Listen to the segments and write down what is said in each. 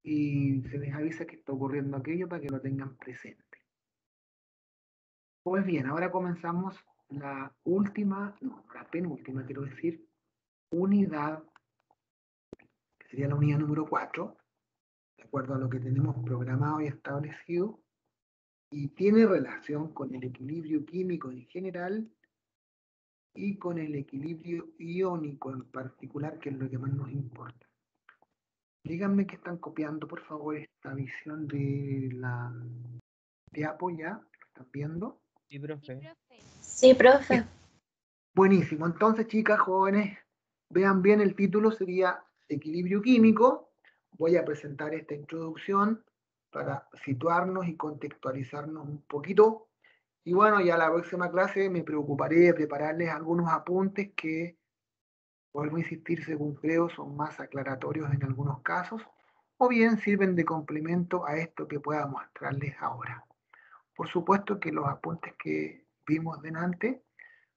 y se les avisa que está ocurriendo aquello para que lo tengan presente. Pues bien, ahora comenzamos la última, no, la penúltima, quiero decir, unidad, que sería la unidad número 4, de acuerdo a lo que tenemos programado y establecido, y tiene relación con el equilibrio químico en general y con el equilibrio iónico en particular, que es lo que más nos importa. Díganme que están copiando, por favor, esta visión de la diapo ya, ¿lo están viendo? Sí, profe. Sí, profe. Bien. Buenísimo. Entonces, chicas, jóvenes, vean bien el título, sería Equilibrio Químico. Voy a presentar esta introducción para situarnos y contextualizarnos un poquito. Y bueno, ya la próxima clase me preocuparé de prepararles algunos apuntes que, vuelvo a insistir, según creo, son más aclaratorios en algunos casos, o bien sirven de complemento a esto que pueda mostrarles ahora. Por supuesto que los apuntes que vimos delante,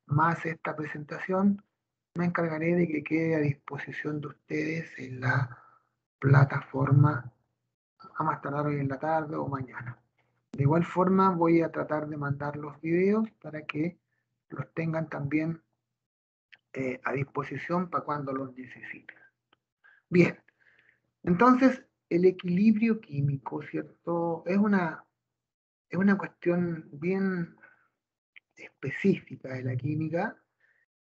más esta presentación, me encargaré de que quede a disposición de ustedes en la plataforma a más tardar hoy en la tarde o mañana. De igual forma voy a tratar de mandar los videos para que los tengan también a disposición para cuando los necesiten. Bien, entonces el equilibrio químico, ¿cierto? Es una cuestión bien específica de la química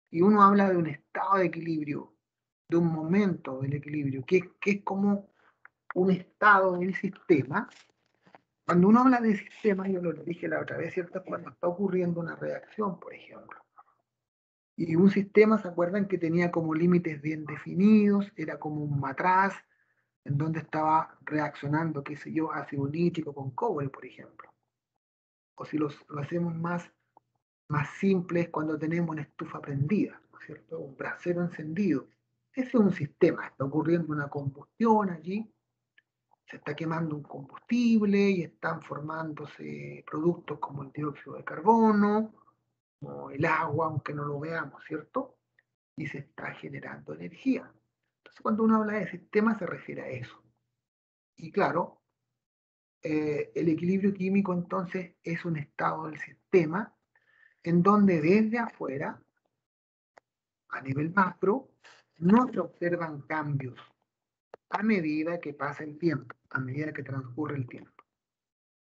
y uno habla de un estado de equilibrio, de un momento del equilibrio, que es como un estado del sistema. Cuando uno habla de sistema, yo lo dije la otra vez, ¿cierto? Cuando está ocurriendo una reacción, por ejemplo. Y un sistema, ¿se acuerdan que tenía como límites bien definidos? Era como un matraz en donde estaba reaccionando, qué sé yo, ácido nítrico con cobre, por ejemplo. O si lo hacemos más simples, cuando tenemos una estufa prendida, ¿no es cierto? Un brasero encendido. Ese es un sistema, está ocurriendo una combustión allí, se está quemando un combustible y están formándose productos como el dióxido de carbono, como el agua, aunque no lo veamos, ¿cierto? Y se está generando energía. Entonces, cuando uno habla de sistema, se refiere a eso. Y claro, el equilibrio químico entonces es un estado del sistema en donde desde afuera, a nivel macro, no se observan cambios a medida que pasa el tiempo, a medida que transcurre el tiempo.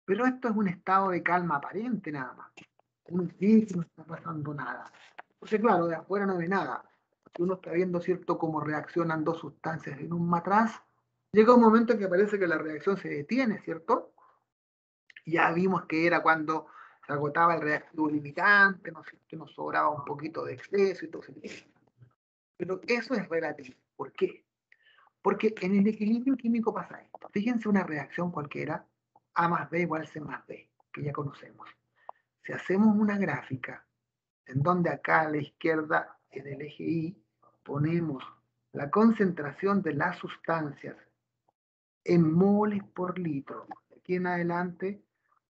Pero esto es un estado de calma aparente nada más. Uno cree que no está pasando nada. Porque claro, de afuera no ve nada. Uno está viendo, ¿cierto?, cómo reaccionan dos sustancias en un matraz. Llega un momento en que parece que la reacción se detiene, ¿cierto? Ya vimos que era cuando se agotaba el reactivo limitante, ¿no es cierto?, nos sobraba un poquito de exceso y todo eso. Pero eso es relativo. ¿Por qué? Porque en el equilibrio químico pasa esto. Fíjense una reacción cualquiera, A más B igual C más B, que ya conocemos. Si hacemos una gráfica en donde acá a la izquierda, en el eje Y, ponemos la concentración de las sustancias en moles por litro. De aquí en adelante,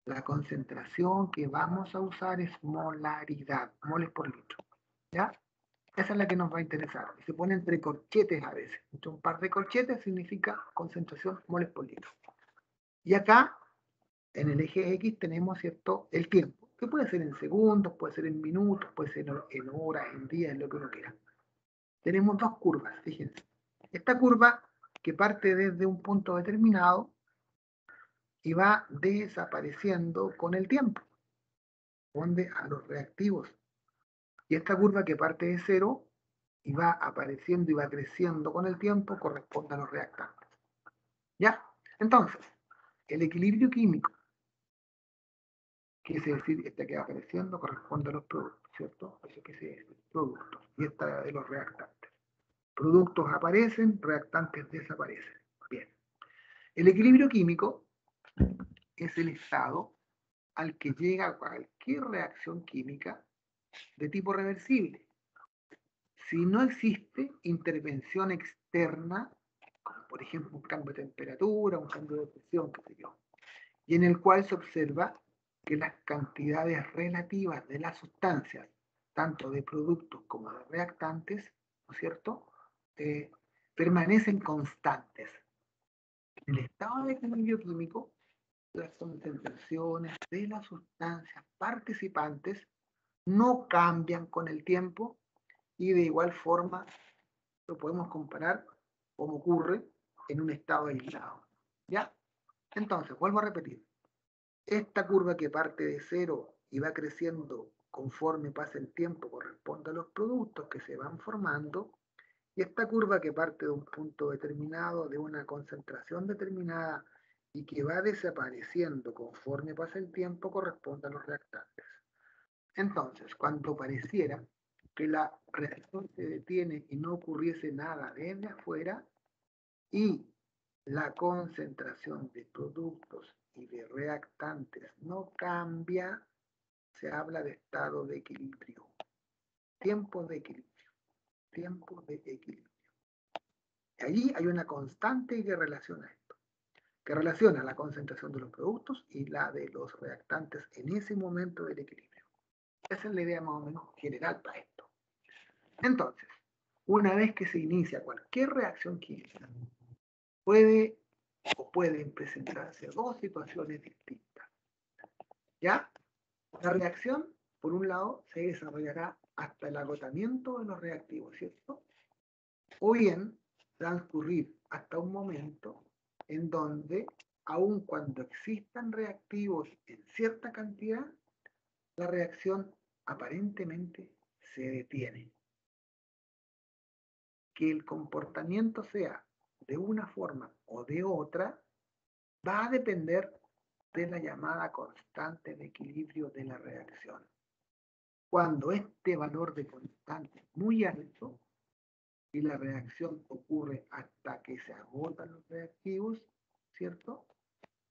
la concentración que vamos a usar es molaridad, moles por litro. ¿Ya? Esa es la que nos va a interesar. Se pone entre corchetes a veces. Entre un par de corchetes significa concentración moles por litro. Y acá, en el eje X, tenemos, ¿cierto?, el tiempo, que puede ser en segundos, puede ser en minutos, puede ser en horas, en días, en lo que uno quiera. Tenemos dos curvas, fíjense. Esta curva que parte desde un punto determinado y va desapareciendo con el tiempo, corresponde a los reactivos. Y esta curva que parte de cero y va apareciendo y va creciendo con el tiempo corresponde a los reactantes. ¿Ya? Entonces, el equilibrio químico, que es decir, este que va apareciendo, corresponde a los productos, ¿cierto? Eso que se dice, productos. Y esta de los reactantes. Productos aparecen, reactantes desaparecen. Bien. El equilibrio químico es el estado al que llega cualquier reacción química de tipo reversible. Si no existe intervención externa, como por ejemplo un cambio de temperatura, un cambio de presión, qué sé yo, y en el cual se observa que las cantidades relativas de las sustancias, tanto de productos como de reactantes, ¿no es cierto?, permanecen constantes. En el estado de equilibrio químico, las concentraciones de las sustancias participantes no cambian con el tiempo y de igual forma lo podemos comparar como ocurre en un estado aislado. ¿Ya? Entonces, vuelvo a repetir. Esta curva que parte de cero y va creciendo conforme pasa el tiempo corresponde a los productos que se van formando. Y esta curva que parte de un punto determinado, de una concentración determinada y que va desapareciendo conforme pasa el tiempo, corresponde a los reactantes. Entonces, cuando pareciera que la reacción se detiene y no ocurriese nada desde afuera y la concentración de productos y de reactantes no cambia, se habla de estado de equilibrio, tiempo de equilibrio, tiempo de equilibrio. Y allí hay una constante que relaciona esto, que relaciona la concentración de los productos y la de los reactantes en ese momento del equilibrio. Esa es la idea más o menos general para esto. Entonces, una vez que se inicia cualquier reacción química, puede o pueden presentarse dos situaciones distintas. ¿Ya? La reacción, por un lado, se desarrollará hasta el agotamiento de los reactivos, ¿cierto? O bien transcurrir hasta un momento en donde, aun cuando existan reactivos en cierta cantidad, la reacción aparentemente se detiene. Que el comportamiento sea de una forma o de otra va a depender de la llamada constante de equilibrio de la reacción. Cuando este valor de constante es muy alto y la reacción ocurre hasta que se agotan los reactivos, ¿cierto?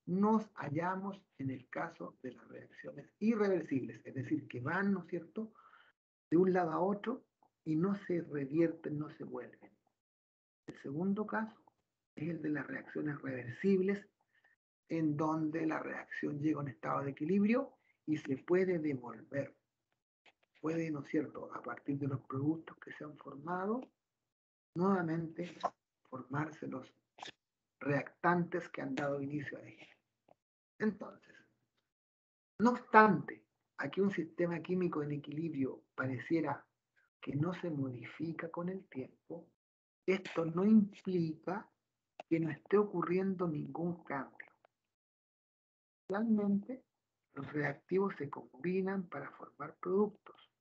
Nos hallamos en el caso de las reacciones irreversibles, es decir, que van, ¿no es cierto?, de un lado a otro y no se revierten, no se vuelven. El segundo caso es el de las reacciones reversibles, en donde la reacción llega a un estado de equilibrio y se puede devolver. Puede, ¿no es cierto?, a partir de los productos que se han formado, nuevamente formarse los reactantes que han dado inicio a ella. Entonces, no obstante, aquí un sistema químico en equilibrio pareciera que no se modifica con el tiempo, esto no implica que no esté ocurriendo ningún cambio. Realmente, los reactivos se combinan para formar productos,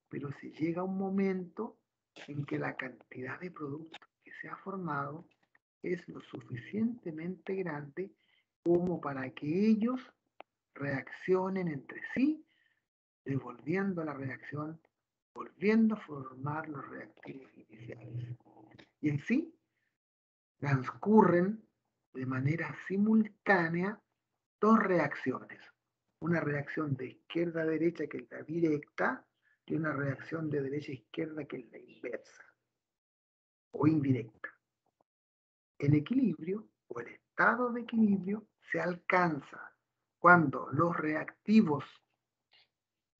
pero se llega a un momento en que la cantidad de productos que se ha formado es lo suficientemente grande como para que ellos reaccionen entre sí, devolviendo la reacción, volviendo a formar los reactivos iniciales. Y en sí, transcurren de manera simultánea dos reacciones. Una reacción de izquierda a derecha que es la directa y una reacción de derecha a izquierda que es la inversa o indirecta. El equilibrio o el estado de equilibrio se alcanza cuando los reactivos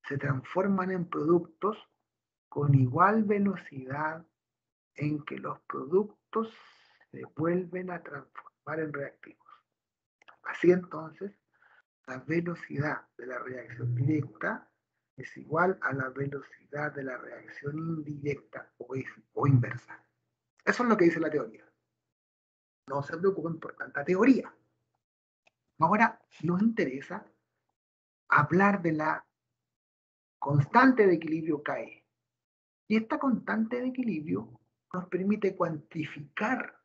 se transforman en productos con igual velocidad en que los productos se vuelven a transformar en reactivos. Así entonces, la velocidad de la reacción directa es igual a la velocidad de la reacción indirecta o inversa. Eso es lo que dice la teoría. No se preocupen por tanta teoría. Ahora nos interesa hablar de la constante de equilibrio KE. Y esta constante de equilibrio nos permite cuantificar,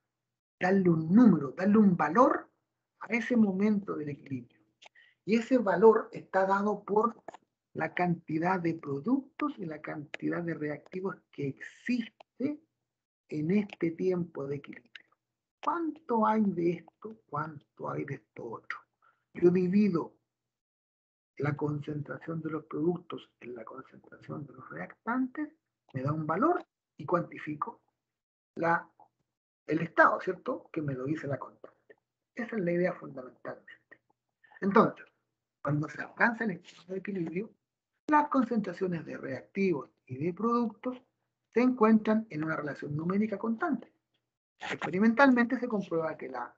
darle un número, darle un valor a ese momento del equilibrio. Y ese valor está dado por la cantidad de productos y la cantidad de reactivos que existe en este tiempo de equilibrio. ¿Cuánto hay de esto? ¿Cuánto hay de esto otro? Yo divido la concentración de los productos en la concentración de los reactantes, me da un valor y cuantifico el estado, ¿cierto? Que me lo dice la constante. Esa es la idea fundamentalmente. Entonces, cuando se alcanza el estado de equilibrio, las concentraciones de reactivos y de productos se encuentran en una relación numérica constante. Experimentalmente se comprueba que la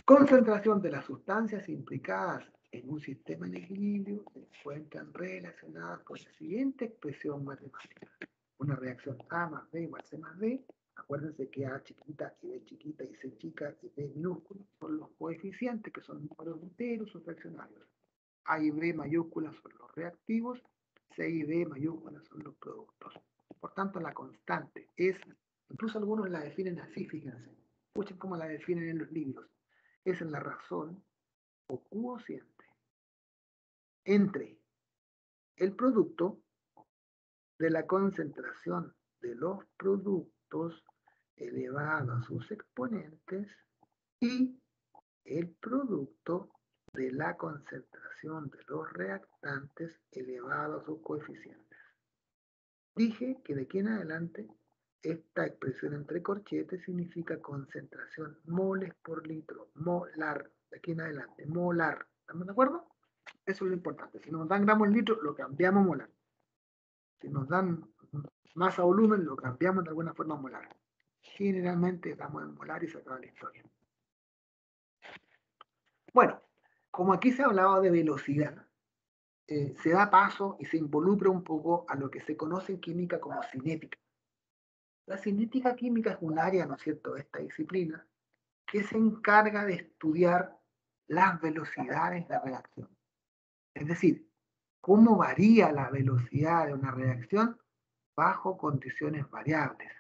Concentración de las sustancias implicadas en un sistema en equilibrio se encuentran relacionadas con la siguiente expresión matemática. Una reacción A más B igual C más D. Acuérdense que A chiquita y B chiquita y C chica y B minúscula son los coeficientes, que son números enteros o fraccionarios. A y B mayúsculas son los reactivos, C y D mayúsculas son los productos. Por tanto, la constante es, incluso algunos la definen así, fíjense. Escuchen cómo la definen en los libros. Es la razón o cociente entre el producto de la concentración de los productos elevado a sus exponentes y el producto de la concentración de los reactantes elevado a sus coeficientes. Dije que de aquí en adelante esta expresión entre corchetes significa concentración moles por litro, molar, de aquí en adelante, molar. ¿Estamos de acuerdo? Eso es lo importante. Si nos dan gramos en litro, lo cambiamos a molar. Si nos dan masa o volumen, lo cambiamos de alguna forma a molar. Generalmente damos en molar y se acaba la historia. Bueno, como aquí se ha hablado de velocidad, se da paso y se involucra un poco a lo que se conoce en química como cinética. La cinética química es un área, ¿no es cierto?, de esta disciplina que se encarga de estudiar las velocidades de reacción. Es decir, cómo varía la velocidad de una reacción bajo condiciones variables,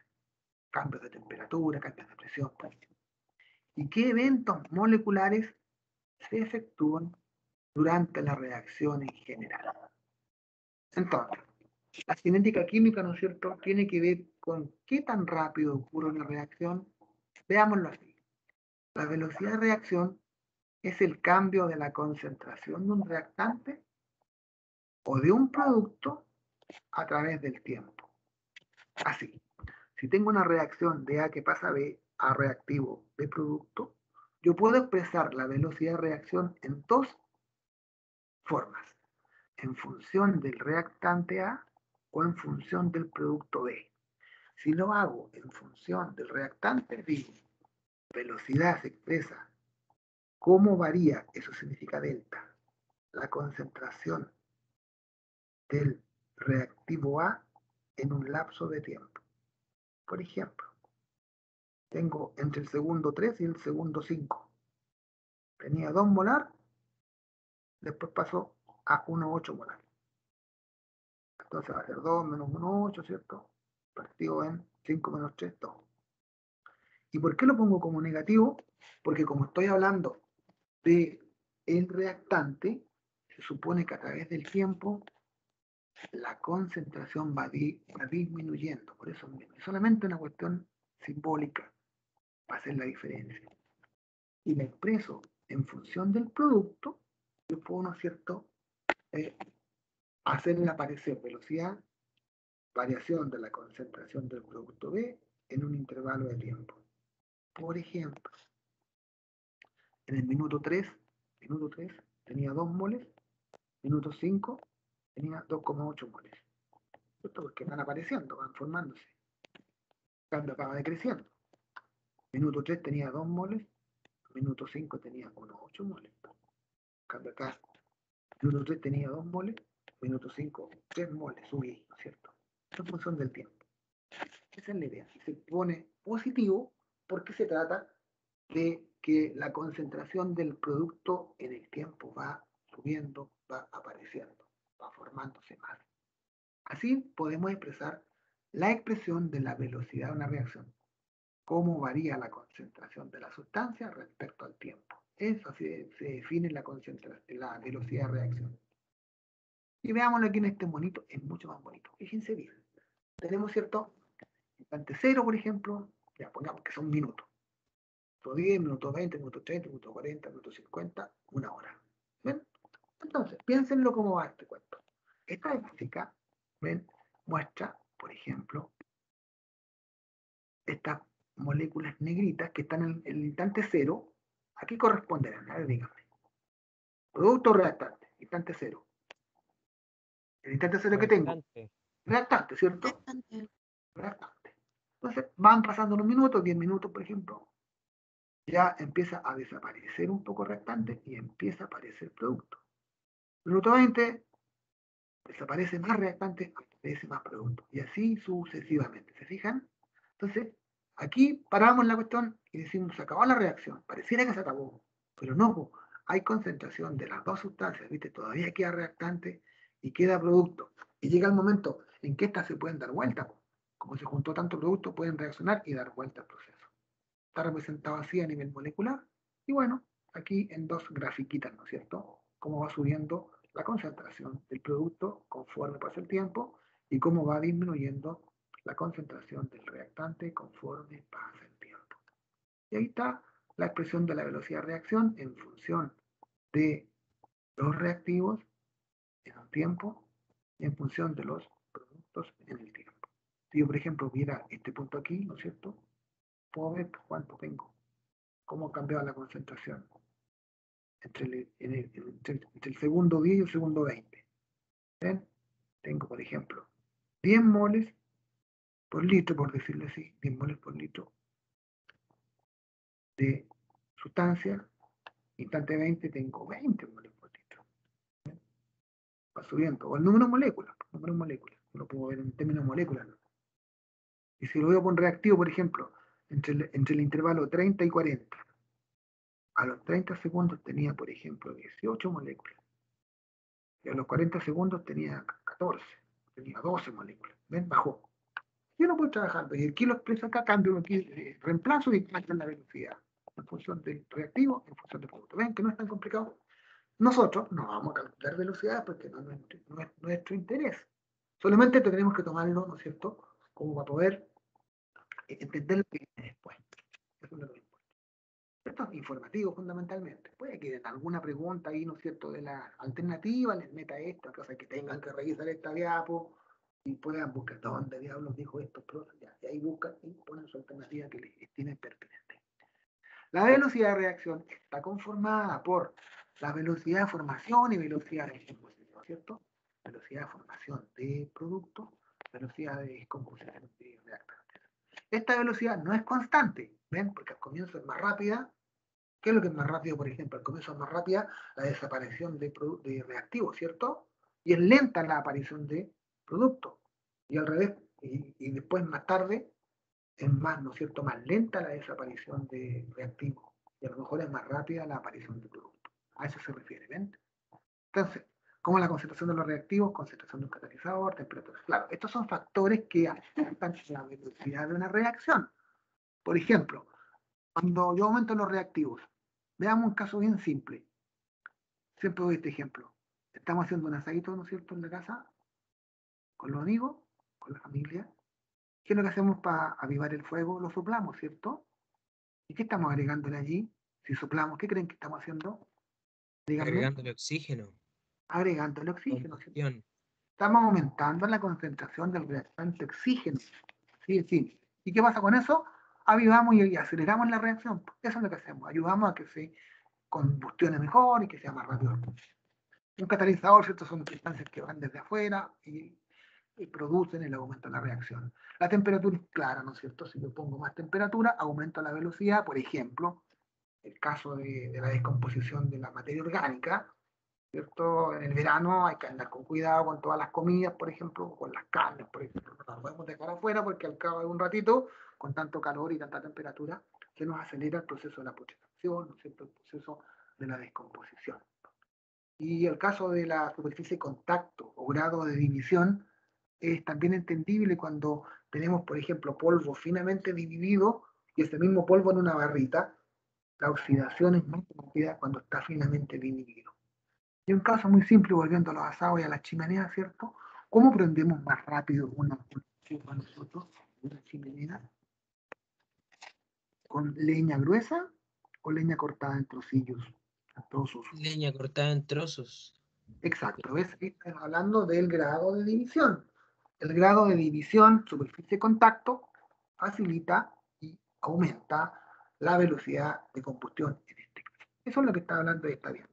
cambios de temperatura, cambios de presión, y qué eventos moleculares se efectúan durante la reacción en general. Entonces, la cinética química, ¿no es cierto?, tiene que ver con qué tan rápido ocurre una reacción. Veámoslo así. La velocidad de reacción es el cambio de la concentración de un reactante o de un producto a través del tiempo. Así, si tengo una reacción de A que pasa a B, A reactivo, B producto, yo puedo expresar la velocidad de reacción en dos formas, en función del reactante A o en función del producto B. Si lo hago en función del reactante, digo, velocidad se expresa cómo varía, eso significa delta, la concentración del reactivo A en un lapso de tiempo. Por ejemplo, tengo entre el segundo 3 y el segundo 5. Tenía 2 molar, después pasó a 1,8 molar. Entonces va a ser 2 menos 1,8, ¿cierto? Partido en 5 menos 3, 2. ¿Y por qué lo pongo como negativo? Porque como estoy hablando de el reactante, se supone que a través del tiempo la concentración va disminuyendo. Por eso es solamente una cuestión simbólica para hacer la diferencia. Y la expreso en función del producto, yo puedo, ¿no es cierto?, hacer aparecer velocidad, variación de la concentración del producto B en un intervalo de tiempo. Por ejemplo, en el minuto 3 tenía 2 moles, minuto 5 tenía 2,8 moles. ¿Cierto? Porque van apareciendo, van formándose. Cambio acaba decreciendo. Minuto 3 tenía 2 moles, minuto 5 tenía 1,8 moles. Cambio acá, minuto 3 tenía 2 moles, minuto 5, 3 moles, subí, ¿no es cierto? En función del tiempo. Esa es la idea. Se pone positivo porque se trata de que la concentración del producto en el tiempo va subiendo, va apareciendo, va formándose más. Así podemos expresar la expresión de la velocidad de una reacción. Cómo varía la concentración de la sustancia respecto al tiempo. Eso así se define la velocidad de reacción. Y veámoslo aquí en este monito, es mucho más bonito. Fíjense bien. Tenemos, ¿cierto?, instante cero, por ejemplo, ya pongamos que son minutos. Minuto 10, minuto 20, minuto 30, minuto 40, minuto 50, una hora. ¿Ven? Entonces, piénsenlo cómo va este cuento. Esta gráfica, ¿ven?, muestra, por ejemplo, estas moléculas negritas que están en el instante cero. ¿A qué corresponderán? A ver, díganme. Producto reactante, instante cero. El instante cero que tengo, reactante, ¿cierto? Reactante. Entonces van pasando unos minutos, 10 minutos, por ejemplo. ya empieza a desaparecer un poco reactante y empieza a aparecer producto. Minuto 20, desaparece más reactante, aparece más producto. Y así sucesivamente. ¿Se fijan? Entonces, aquí paramos la cuestión y decimos, se acabó la reacción. Pareciera que se acabó, pero no. Hay concentración de las dos sustancias, ¿viste? Todavía queda reactante y queda producto. Y llega el momento en que estas se pueden dar vuelta. Como se juntó tanto producto, pueden reaccionar y dar vuelta al proceso. Está representado así a nivel molecular. Y bueno, aquí en dos grafiquitas, ¿no es cierto? Cómo va subiendo la concentración del producto conforme pasa el tiempo y cómo va disminuyendo la concentración del reactante conforme pasa el tiempo. Y ahí está la expresión de la velocidad de reacción en función de los reactivos en un tiempo y en función de los productos en el tiempo. Si yo, por ejemplo, viera este punto aquí, ¿no es cierto? Puedo ver cuánto tengo, cómo ha cambiado la concentración entre el segundo 10 y el segundo 20. ¿Ven? Tengo, por ejemplo, 10 moles por litro, por decirlo así, 10 moles por litro de sustancia. Instante 20 tengo 20 moles por litro. ¿Ven? Va subiendo. O el número de moléculas. Lo puedo ver en términos moleculares. Y si lo veo con reactivo, por ejemplo, entre el intervalo 30 y 40, a los 30 segundos tenía, por ejemplo, 18 moléculas. Y a los 40 segundos tenía 14, tenía 12 moléculas. ¿Ven? Bajó. Yo no puedo trabajar, y aquí lo expreso acá, cambio aquí, reemplazo y cambio la velocidad en función del reactivo, en función del producto. ¿Ven que no es tan complicado? Nosotros no vamos a calcular velocidad porque no es nuestro interés. Solamente tenemos que tomarlo, ¿no es cierto?, como para poder entender lo que viene después. Eso es lo que importa. Esto es informativo fundamentalmente. Puede que en alguna pregunta ahí, ¿no es cierto?, de la alternativa les meta esto, cosa que tengan que revisar esta diapo y puedan buscar dónde diablos dijo esto, ya, y ahí buscan y ponen su alternativa que les estimen pertinente. La velocidad de reacción está conformada por la velocidad de formación y velocidad de descomposición, ¿cierto? Velocidad de formación de producto, velocidad de descomposición de reactantes. Esta velocidad no es constante, ¿ven? Porque al comienzo es más rápida. ¿Qué es lo que es más rápido, por ejemplo? Al comienzo es más rápida la desaparición de reactivos, ¿cierto? Y es lenta la aparición de productos. Y al revés, y después más tarde es más, ¿no es cierto?, más lenta la desaparición de reactivos. Y a lo mejor es más rápida la aparición de productos. A eso se refiere, ¿ven? Entonces, como la concentración de los reactivos, concentración de un catalizador, temperatura. Claro, estos son factores que afectan la velocidad de una reacción. Por ejemplo, cuando yo aumento los reactivos, veamos un caso bien simple. Siempre doy este ejemplo. Estamos haciendo un asadito, ¿no es cierto?, en la casa, con los amigos, con la familia. ¿Qué es lo que hacemos para avivar el fuego? Lo soplamos, ¿cierto? ¿Y qué estamos agregándole allí? Si soplamos, ¿qué creen que estamos haciendo? Díganme. Agregándole oxígeno, Agregándole oxígeno, ¿cierto? combustión. Estamos aumentando la concentración del reactante oxígeno. Sí, sí. ¿Y qué pasa con eso? Avivamos y aceleramos la reacción. Eso es lo que hacemos. Ayudamos a que se combustione mejor y que sea más rápido. Un catalizador, ¿cierto? Son sustancias que van desde afuera y producen el aumento de la reacción. La temperatura es clara, ¿no es cierto? Si yo pongo más temperatura, aumento la velocidad. Por ejemplo, el caso de la descomposición de la materia orgánica, ¿cierto? En el verano hay que andar con cuidado con todas las comidas, por ejemplo, con las carnes, por ejemplo. No las podemos dejar afuera porque al cabo de un ratito, con tanto calor y tanta temperatura, se nos acelera el proceso de la putrefacción, ¿no es cierto? El proceso de la descomposición. Y el caso de la superficie de contacto o grado de división es también entendible cuando tenemos, por ejemplo, polvo finamente dividido y ese mismo polvo en una barrita, la oxidación es más rápida cuando está finamente dividido. Y un caso muy simple, volviendo a los asados y a las chimeneas, ¿cierto? ¿Cómo prendemos más rápido una nosotros, una chimenea? ¿Con leña gruesa o leña cortada en trocillos, en trozos? Leña cortada en trozos. Exacto, ¿ves? Estamos hablando del grado de división. El grado de división, superficie de contacto, facilita y aumenta la velocidad de combustión en este caso. Eso es lo que está hablando y está bien.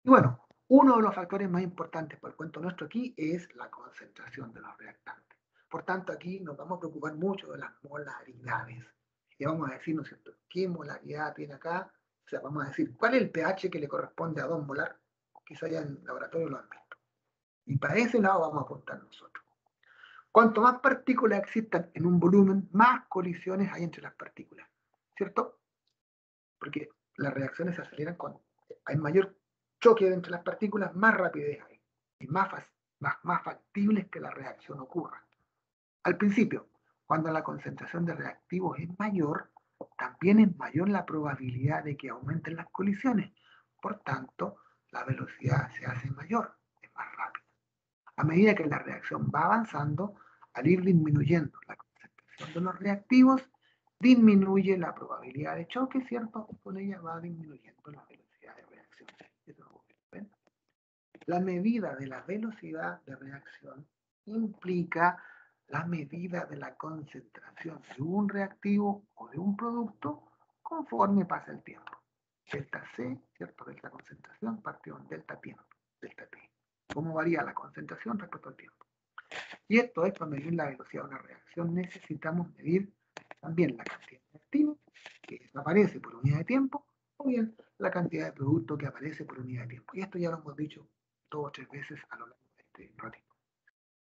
Y bueno, uno de los factores más importantes para el cuento nuestro aquí es la concentración de los reactantes. Por tanto, aquí nos vamos a preocupar mucho de las molaridades. y vamos a decir, ¿no es cierto?, qué molaridad tiene acá. O sea, vamos a decir, ¿cuál es el pH que le corresponde a 2 molar? Quizá ya en el laboratorio lo han visto. Y para ese lado vamos a apuntar nosotros. Cuanto más partículas existan en un volumen, más colisiones hay entre las partículas, ¿cierto? Porque las reacciones se aceleran cuando hay mayor choque entre las partículas, más rapidez hay, y más factible que la reacción ocurra. Al principio, cuando la concentración de reactivos es mayor, también es mayor la probabilidad de que aumenten las colisiones. Por tanto, la velocidad se hace mayor, es más rápida. A medida que la reacción va avanzando, al ir disminuyendo la concentración de los reactivos, disminuye la probabilidad de choque, ¿cierto? Y con ella va disminuyendo la velocidad de reacción. ¿Ven? La medida de la velocidad de reacción implica la medida de la concentración de un reactivo o de un producto conforme pasa el tiempo. Delta C, ¿cierto? Delta concentración partido en delta tiempo, delta T. ¿Cómo varía la concentración respecto al tiempo? Y esto es, para medir la velocidad de una reacción necesitamos medir también la cantidad de reactivo que aparece por unidad de tiempo, o bien la cantidad de producto que aparece por unidad de tiempo. Y esto ya lo hemos dicho 2 o 3 veces a lo largo de este ratito.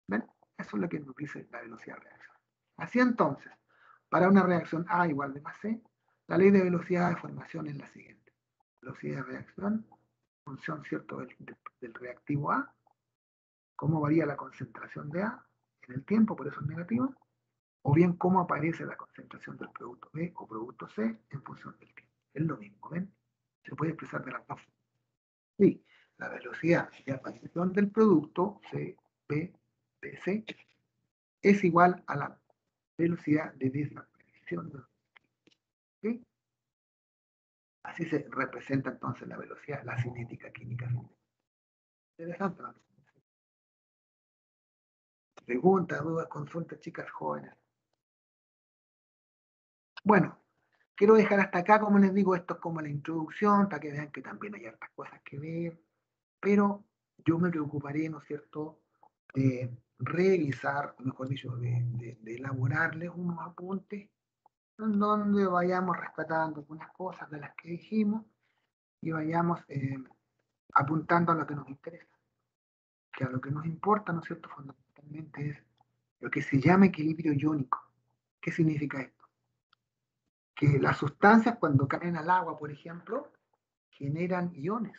¿Ven? Eso es lo que nos dice la velocidad de reacción. Así entonces, para una reacción A igual de más C, la ley de velocidad de formación es la siguiente. Velocidad de reacción, función, ¿cierto?, del reactivo A, cómo varía la concentración de A en el tiempo, por eso es negativa, o bien cómo aparece la concentración del producto B o producto C en función del tiempo. Es lo mismo, ¿ven? Se puede expresar de las dos formas. Sí, la velocidad de aparición del producto C, B, C es igual a la velocidad de desaparición del producto. ¿Sí? Así se representa entonces la velocidad, la cinética química. Interesante, ¿no? Preguntas, dudas, consultas, chicas jóvenes. Bueno, quiero dejar hasta acá, como les digo, esto es como la introducción, para que vean que también hay hartas cosas que ver, pero yo me preocuparé, ¿no es cierto?, de revisar, mejor dicho, de elaborarles unos apuntes en donde vayamos rescatando algunas cosas de las que dijimos y vayamos apuntando a lo que nos interesa. Que a lo que nos importa, ¿no es cierto?, fundamentalmente es lo que se llama equilibrio iónico. ¿Qué significa esto? Que las sustancias cuando caen al agua, por ejemplo, generan iones.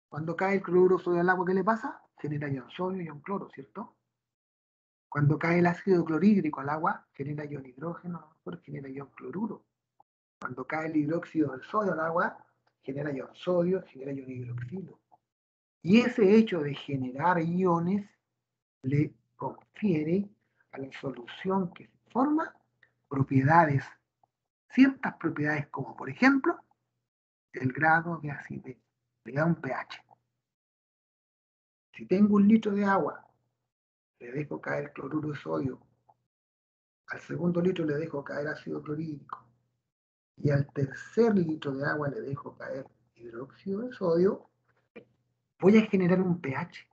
Cuando cae el cloruro sodio al agua, ¿qué le pasa? Genera ion sodio y ion cloro, ¿cierto? Cuando cae el ácido clorhídrico al agua, genera ion hidrógeno, genera ion cloruro. Cuando cae el hidróxido del sodio al agua, genera ion sodio, genera ion hidroxilo. Y ese hecho de generar iones le confiere a la solución que se forma propiedades, ciertas propiedades como por ejemplo el grado de acidez, le da un pH. Si tengo 1 litro de agua, le dejo caer cloruro de sodio, al segundo litro le dejo caer ácido clorhídrico y al tercer litro de agua le dejo caer hidróxido de sodio, voy a generar un pH,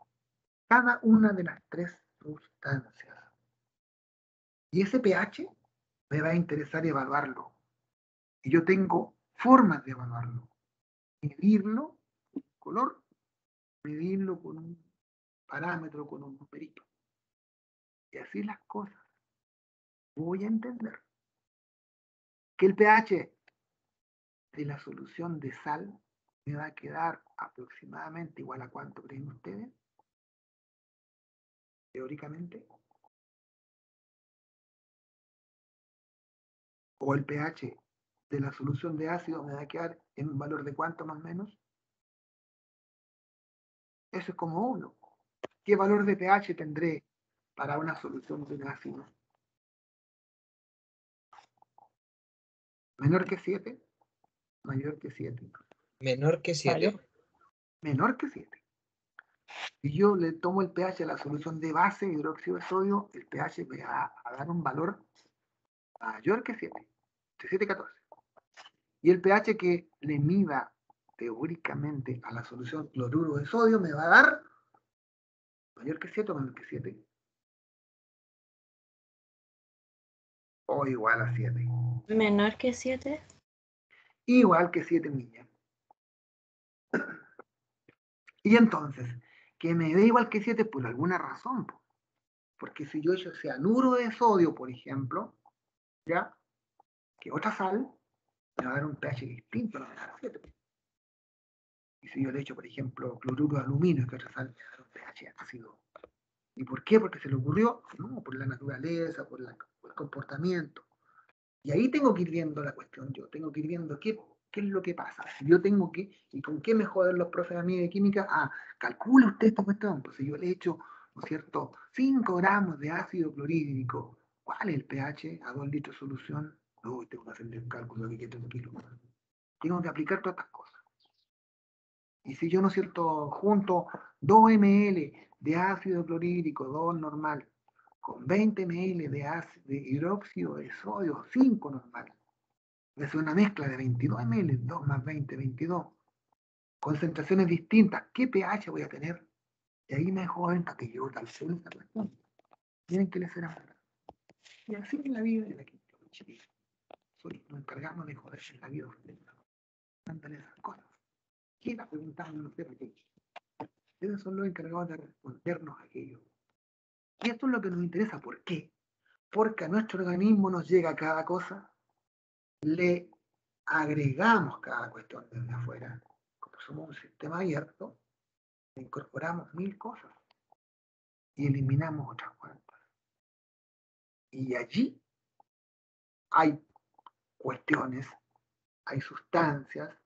cada una de las 3 sustancias. Y ese pH me va a interesar evaluarlo. Y yo tengo formas de evaluarlo. Medirlo, color, medirlo con un parámetro, con un numerito. Y así las cosas. Voy a entender que el pH de la solución de sal me va a quedar aproximadamente igual a cuánto creen ustedes, teóricamente. O el pH de la solución de ácido me va a quedar en un valor de cuánto más o menos. Eso es como uno. ¿Qué valor de pH tendré para una solución de un ácido? ¿Menor que 7? ¿Mayor que 7? Menor que 7. Menor que 7. Si yo le tomo el pH a la solución de base, hidróxido de sodio, el pH me va a dar un valor mayor que 7, de 7 a 14. Y el pH que le mida teóricamente a la solución cloruro de sodio me va a dar mayor que 7 o menor que 7. O igual a 7. Menor que 7. Igual que 7 millas. Y entonces, que me dé igual que 7 por alguna razón. Porque si yo echo cianuro de sodio, por ejemplo, ya, que otra sal, me va a dar un pH distinto, no me va a dar 7. Y si yo le echo, por ejemplo, cloruro de aluminio, que otra sal, me va a dar un pH ácido. ¿Y por qué? Porque se le ocurrió, no, por la naturaleza, por el comportamiento. Y ahí tengo que ir viendo la cuestión, yo tengo que ir viendo qué es lo que pasa. Si yo tengo que, ¿y con qué me joden los profes a mí de química? Ah, calcule usted esta cuestión, pues si yo le echo, ¿no es cierto?, 5 gramos de ácido clorhídrico, ¿cuál es el pH a 2 litros de solución? No, tengo que hacerle un cálculo de que tengo kilos. Tengo que aplicar todas estas cosas. Y si yo, ¿no es cierto?, junto 2 ml de ácido clorhídrico, 2 normal, con 20 ml de hidróxido de sodio, 5 normal, es una mezcla de 22 ml, 2 más 20, 22. Concentraciones distintas. ¿Qué pH voy a tener? Y ahí me joden para que yo tal vez esta cuestión. Tienen que les será. Y así en la vida de la quinta. Nos encargamos de joder en la vida. Dándole esas cosas. ¿Quién ha preguntado? No sé para qué. Ellos son los encargados de respondernos a aquello. Y esto es lo que nos interesa. ¿Por qué? Porque a nuestro organismo nos llega cada cosa, le agregamos cada cuestión desde afuera. Como somos un sistema abierto, incorporamos 1000 cosas y eliminamos otras cuantas. Y allí hay cuestiones, hay sustancias,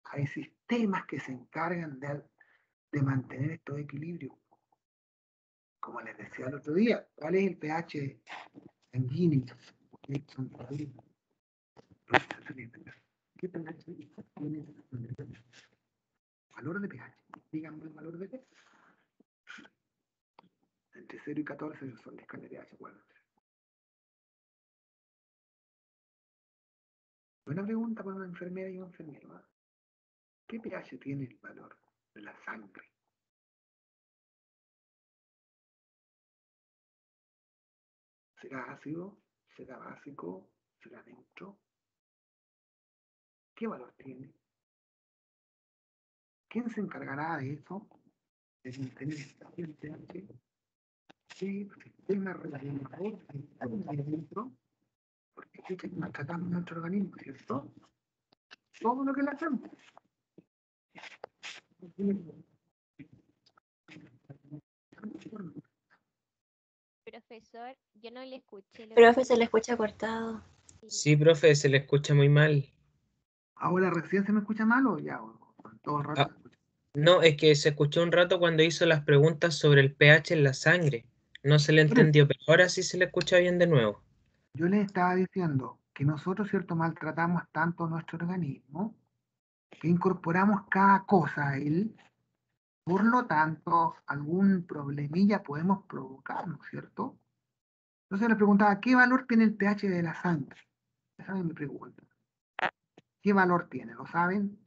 hay sistemas que se encargan de mantener estos equilibrios. Como les decía el otro día, ¿cuál es el pH sanguíneo? ¿Qué pH tiene? Valor de pH. Díganme el valor de pH. Entre 0 y 14 son la escala de pH. Buena pregunta para una enfermera y un enfermero. ¿Eh? ¿Qué pH tiene el valor de la sangre? ¿Será ácido? ¿Será básico? ¿Será neutro? ¿Qué valor tiene? ¿Quién se encargará de eso? De mantener el pH. ¿Qué sistema regulador hay dentro? Porque maltratamos nuestro organismo, ¿cierto? Todo lo que le hacemos. Profesor, yo no le escuché. Profe, se le escucha cortado. Sí, profe, se le escucha muy mal. ¿Ahora recién se me escucha mal o ya? Todo el rato Ah, se escucha. no, es que se escuchó un rato cuando hizo las preguntas sobre el pH en la sangre. No se le entendió, pero ahora sí se le escucha bien de nuevo. Yo les estaba diciendo que nosotros, ¿cierto?, maltratamos tanto nuestro organismo que incorporamos cada cosa a él, por lo tanto, algún problemilla podemos provocar, ¿no es cierto? Entonces les preguntaba, ¿qué valor tiene el pH de la sangre? Esa es mi pregunta. ¿Qué valor tiene? ¿Lo saben?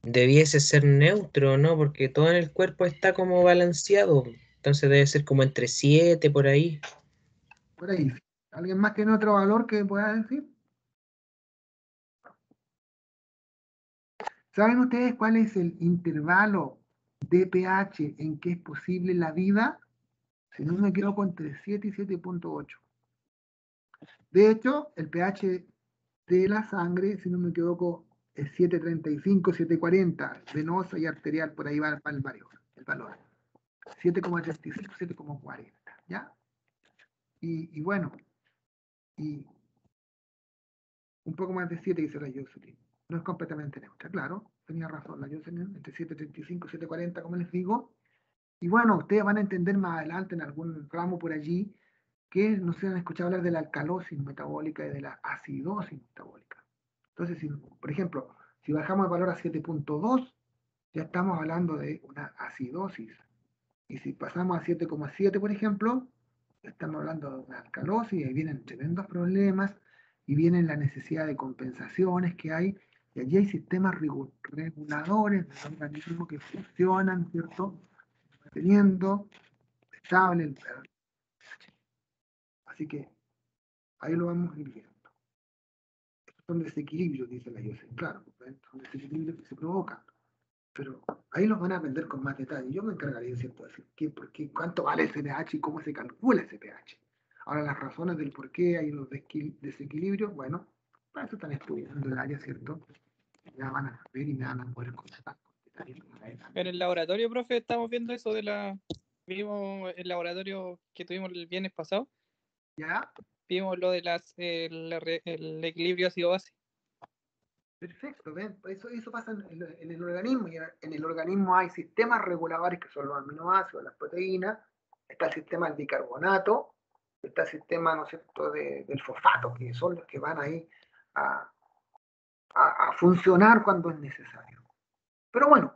Debiese ser neutro, ¿no? Porque todo en el cuerpo está como balanceado. Entonces debe ser como entre 7 por ahí. Por ahí. ¿Alguien más tiene otro valor que pueda decir? ¿Saben ustedes cuál es el intervalo de pH en que es posible la vida? Si no me equivoco, entre 7 y 7.8. De hecho, el pH de la sangre, si no me equivoco, es 7.35, 7.40, venosa y arterial, por ahí va el valor. 7.35, 7.40, ¿ya? Y bueno, y un poco más de 7 dice la Jocelyn. No es completamente neutra, claro, tenía razón la Jocelyn, entre 7.35 y 7.40, como les digo. Y bueno, ustedes van a entender más adelante en algún ramo por allí que no se han escuchado hablar de la alcalosis metabólica y de la acidosis metabólica. Entonces, si, por ejemplo, si bajamos el valor a 7.2, ya estamos hablando de una acidosis. Y si pasamos a 7,7, por ejemplo, ya estamos hablando de una alcalosis, y ahí vienen tremendos problemas, y vienen la necesidad de compensaciones que hay, y allí hay sistemas reguladores del organismo que funcionan, ¿cierto? Manteniendo estable Así que ahí lo vamos a ir viendo. Estos son desequilibrios, dice la Yosef. Claro, son desequilibrios que se provocan. Pero ahí los van a aprender con más detalle. Yo me encargaría, ¿cierto?, de decir por qué, cuánto vale ese pH y cómo se calcula ese pH. Ahora, las razones del por qué hay los desequilibrios, bueno, para eso están estudiando el área, ¿cierto? Ya van a ver y me van a poder contestar con detalle. En el laboratorio, profe, estamos viendo eso de vimos el laboratorio que tuvimos el viernes pasado, ¿Ya? vimos lo de el equilibrio ácido-base. Perfecto, ¿ven? Eso pasa en el organismo, y en el organismo hay sistemas reguladores que son los aminoácidos, las proteínas, está el sistema del bicarbonato, está el sistema, ¿no es cierto?, del fosfato, que son los que van ahí a funcionar cuando es necesario. Pero bueno,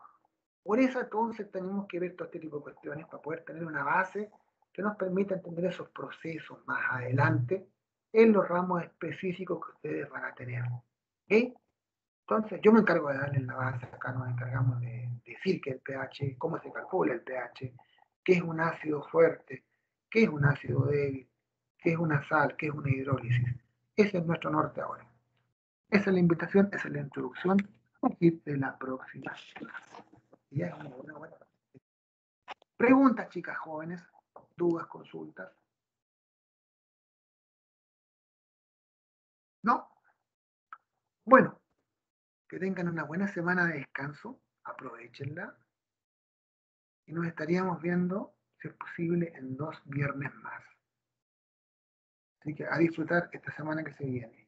por eso entonces tenemos que ver todo este tipo de cuestiones para poder tener una base que nos permita entender esos procesos más adelante en los ramos específicos que ustedes van a tener. ¿Ok? Entonces, yo me encargo de darles la base, acá nos encargamos de decir qué es el pH, cómo se calcula el pH, qué es un ácido fuerte, qué es un ácido débil, qué es una sal, qué es una hidrólisis. Ese es nuestro norte ahora. Esa es la invitación, esa es la introducción a partir de la próxima clase. Ya es una buena. Preguntas, chicas jóvenes, dudas, consultas. ¿No? Bueno, que tengan una buena semana de descanso, aprovechenla. Y nos estaríamos viendo, si es posible, en 2 viernes más. Así que a disfrutar esta semana que se viene.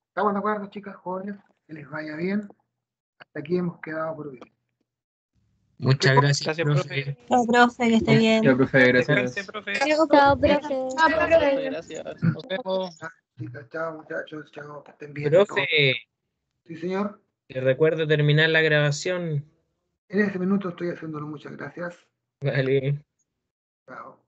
¿Estamos de acuerdo, chicas jóvenes? Que les vaya bien. Hasta aquí hemos quedado por hoy. Muchas gracias, Gracias, profe. Chao, profe, que esté bien. Ya, profe, Descanse, gracias. profe. Chao, profe. Profe, gracias. Nos vemos. Chicas, chao, muchachos, chao, que estén bien. Profe, Sí, señor. te recuerdo terminar la grabación. En este minuto estoy haciéndolo. Muchas gracias. Vale. Chao.